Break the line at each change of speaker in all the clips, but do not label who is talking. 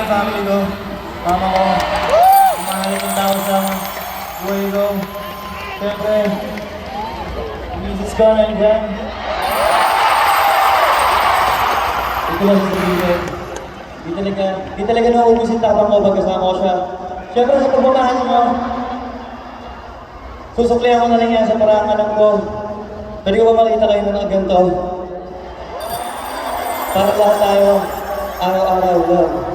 ng family ko, mama ko, mahalik ng tao sa buhay ko. Siyempre, misis ko na dyan. Ito lang sasabihin. Di talaga nauubos yung tapang ko pag kasama ko siya. Siyempre sa pagmamahan mo, susuklihan ko na lang yan sa parang alam ko. Pwede ko ba makita kayo ng ganito? Para lahat tayo, araw-araw lang.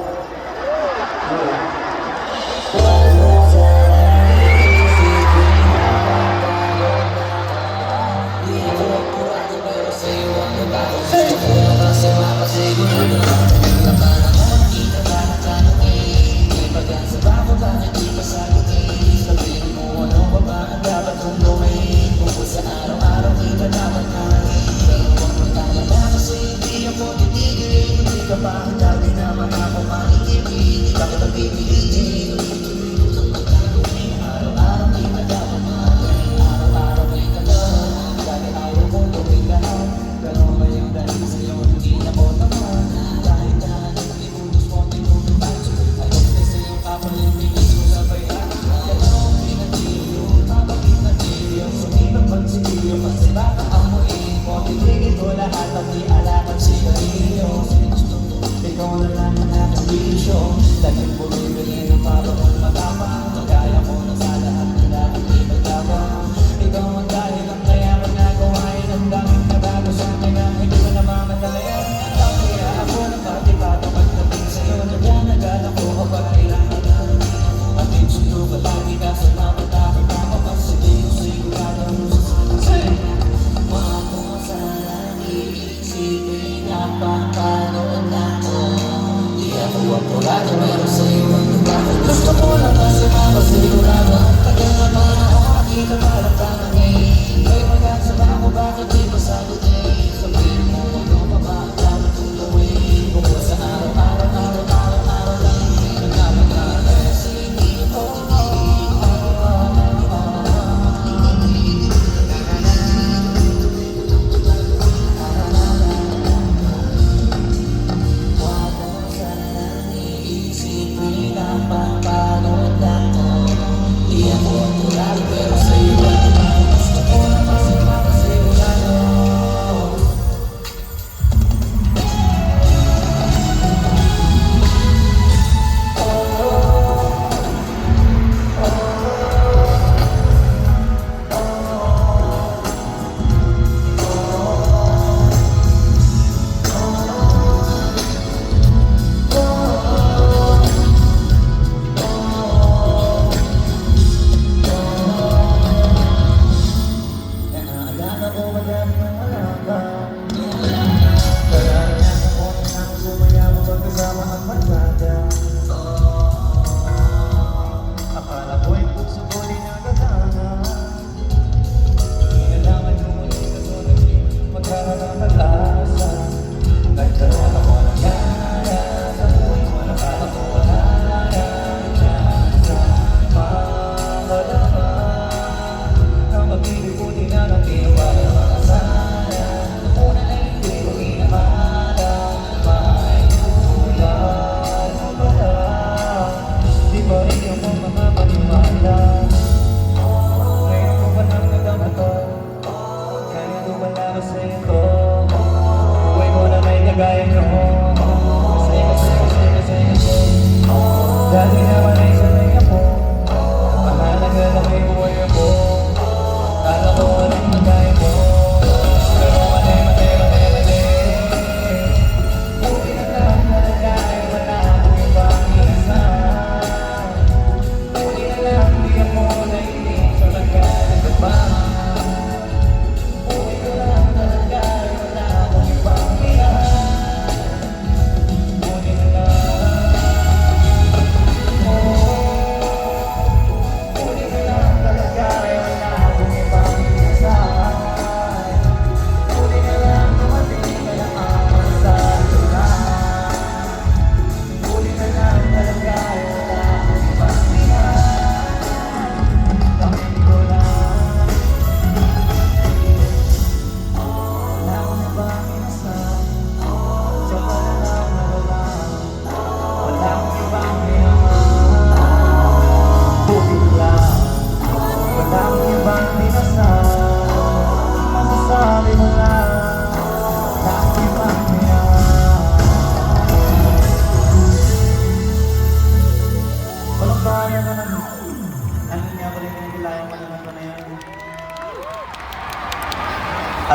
Gusto ko lang kasi mapasigurado ang tagal na panahon nakita parang tanangin. Kaya magkasama ko bakit di ba sagutin? Sabihin mo ano pa ba ang dapat kong gawin? Bukod sa araw-araw lang nagkapagkakaya sa hindi ko.
bang di nasal? Masasabi mo lang na ako'y pangyayan. Walang bayan na ano niya ko rin yung kailangan